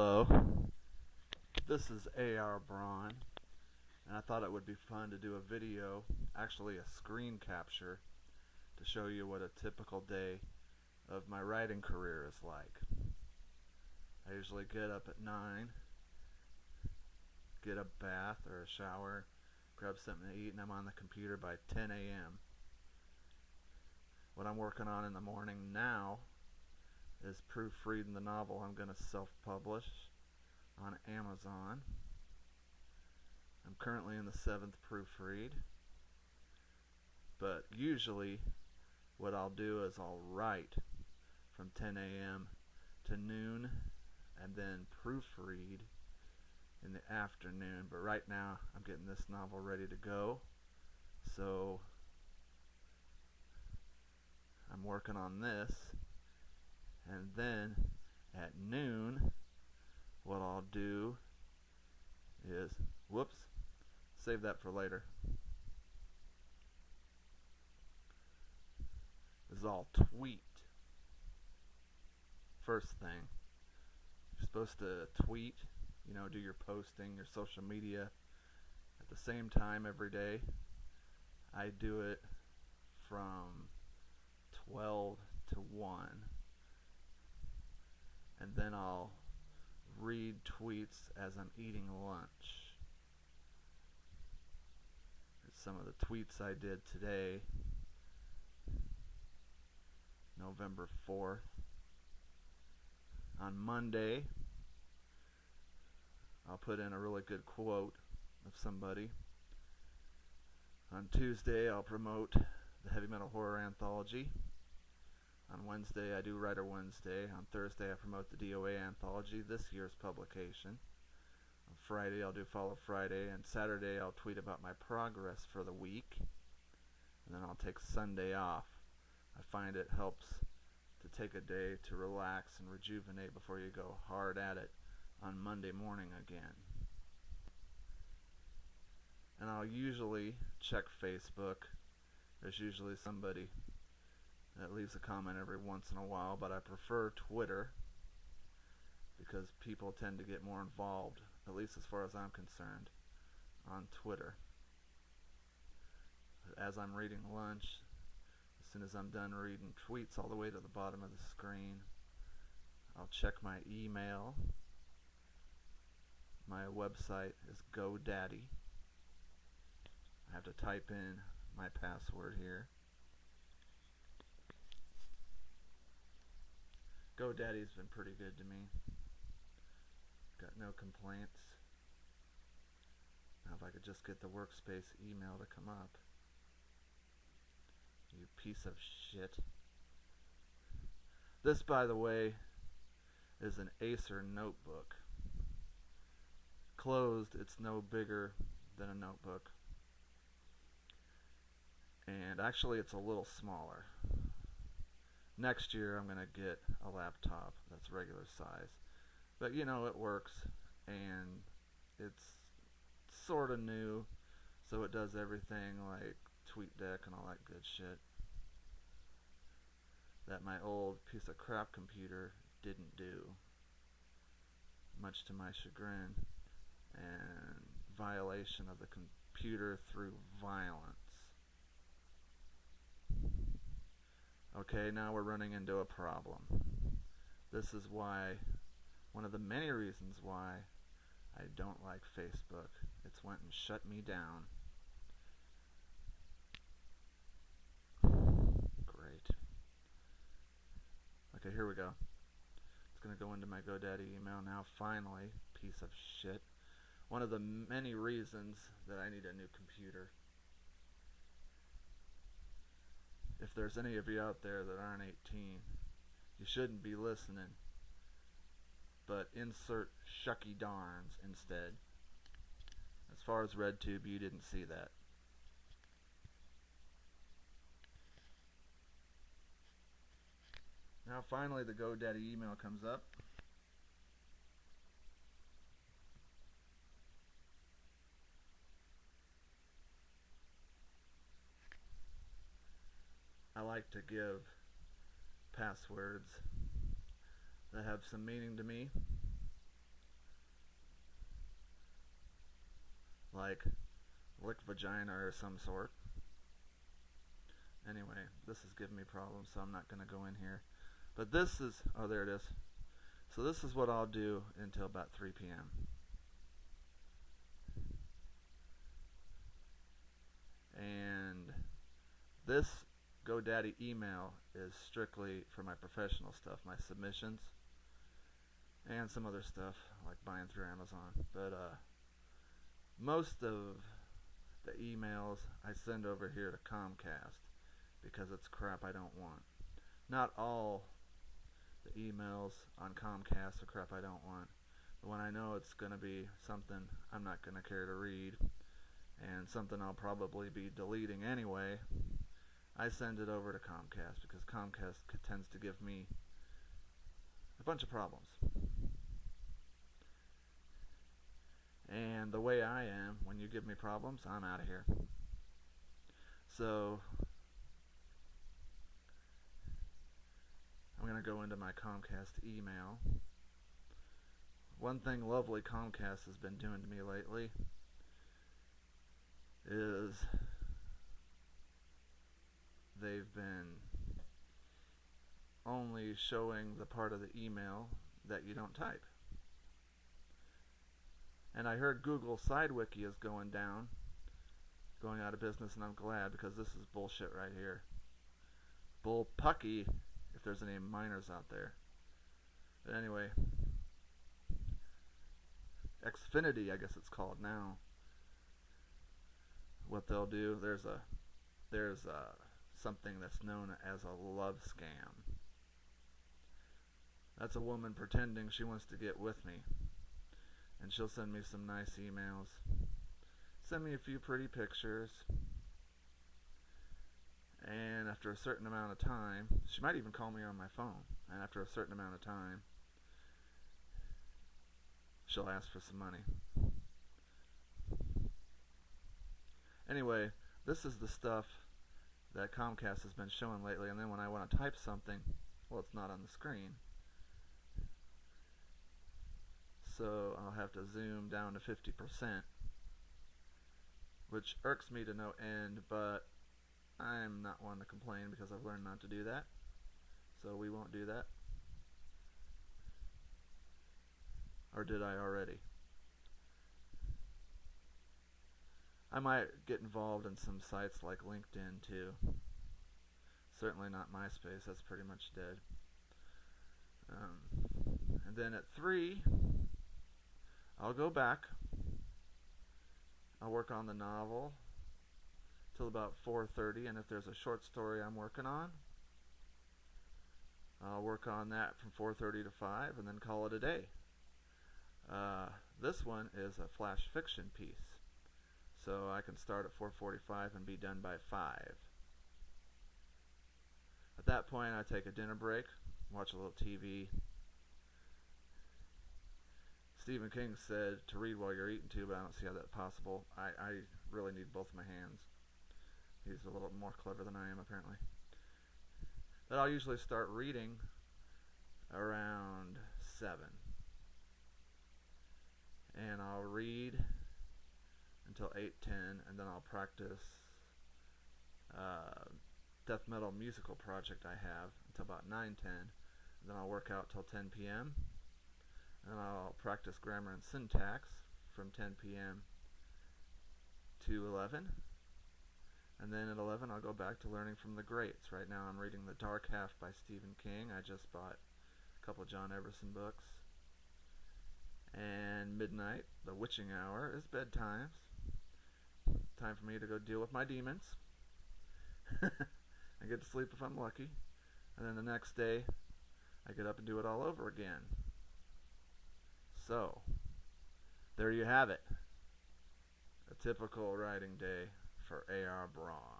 Hello, this is A R Braun, and I thought it would be fun to do a video, actually a screen capture, to show you what a typical day of my writing career is like. I usually get up at 9, get a bath or a shower, grab something to eat, and I'm on the computer by 10 a.m. What I'm working on in the morning now is proofreading the novel I'm going to self-publish on Amazon. I'm currently in the 7th proofread, but usually what I'll do is I'll write from 10 a.m. to noon and then proofread in the afternoon. But right now I'm getting this novel ready to go, so I'm working on this, and then at noon what I'll do is, save that for later, is I'll tweet. First thing, you're supposed to tweet, do your posting, your social media at the same time every day. I do it from 12 to 1, and then I'll read tweets as I'm eating lunch. Here's some of the tweets I did today, November 4th. On Monday, I'll put in a really good quote of somebody. On Tuesday, I'll promote the Heavy Metal Horror Anthology. On Wednesday, I do Writer Wednesday. On Thursday, I promote the DOA Anthology, this year's publication. On Friday, I'll do Follow Friday. And Saturday, I'll tweet about my progress for the week. And then I'll take Sunday off. I find it helps to take a day to relax and rejuvenate before you go hard at it on Monday morning again. And I'll usually check Facebook. There's usually somebody that leaves a comment every once in a while, but I prefer Twitter because people tend to get more involved, at least as far as I'm concerned, on Twitter. As I'm reading lunch, as soon as I'm done reading tweets all the way to the bottom of the screen, I'll check my email. My website is GoDaddy. I have to type in my password here. GoDaddy's been pretty good to me. Got no complaints. Now if I could just get the workspace email to come up. You piece of shit. This, by the way, is an Acer notebook. Closed, it's no bigger than a notebook. And actually it's a little smaller. Next year I'm going to get a laptop that's regular size. But it works, and it's sort of new, so it does everything like TweetDeck and all that good shit that my old piece of crap computer didn't do, much to my chagrin and violation of the computer through violence. Okay, now we're running into a problem. This is why, one of the many reasons why I don't like Facebook. It's went and shut me down. Great. Okay, here we go. It's going to go into my GoDaddy email now, finally. Piece of shit. One of the many reasons that I need a new computer. If there's any of you out there that aren't 18, you shouldn't be listening. But insert shucky darns instead. As far as RedTube, you didn't see that. Now finally the GoDaddy email comes up. I like to give passwords that have some meaning to me. like lick vagina or some sort. Anyway, this is giving me problems, so I'm not going to go in here. But this is, oh, there it is. So this is what I'll do until about 3 p.m. And this GoDaddy email is strictly for my professional stuff, my submissions, and some other stuff like buying through Amazon. But most of the emails I send over here to Comcast because it's crap I don't want. Not all the emails on Comcast are crap I don't want. But when I know it's going to be something I'm not going to care to read and something I'll probably be deleting anyway, I send it over to Comcast because Comcast tends to give me a bunch of problems. And the way I am, when you give me problems, I'm out of here. So I'm going to go into my Comcast email. One thing lovely Comcast has been doing to me lately is they've been only showing the part of the email that you don't type. And I heard Google SideWiki is going down, going out of business, and I'm glad because this is bullshit right here. Bullpucky, if there's any minors out there. But anyway, Xfinity, I guess it's called now. What they'll do, there's something that's known as a love scam. That's a woman pretending she wants to get with me, and she'll send me some nice emails, send me a few pretty pictures, and after a certain amount of time, she might even call me on my phone, and after a certain amount of time, she'll ask for some money. Anyway, this is the stuff that Comcast has been showing lately, and then when I want to type something, well, it's not on the screen. So I'll have to zoom down to 50%, which irks me to no end, but I'm not one to complain because I've learned not to do that. So we won't do that. Or did I already? I might get involved in some sites like LinkedIn too. Certainly not MySpace, that's pretty much dead. And then at 3, I'll go back. I'll work on the novel till about 4:30, and if there's a short story I'm working on, I'll work on that from 4:30 to 5 and then call it a day. This one is a flash fiction piece, so I can start at 4:45 and be done by 5. At that point, I take a dinner break, watch a little TV. Stephen King said to read while you're eating too, but I don't see how that's possible. I really need both my hands. He's a little more clever than I am, apparently. But I'll usually start reading around 7. And I'll read until 8:10, and then I'll practice death metal musical project I have until about 9:10. Then I'll work out till 10 p.m. And I'll practice grammar and syntax from 10 p.m. to 11. And then at 11 I'll go back to learning from the greats. Right now I'm reading The Dark Half by Stephen King. I just bought a couple of John Everson books. And midnight, the witching hour, is bedtime. Time for me to go deal with my demons. I get to sleep if I'm lucky. And then the next day, I get up and do it all over again. So, there you have it. A typical writing day for A R Braun.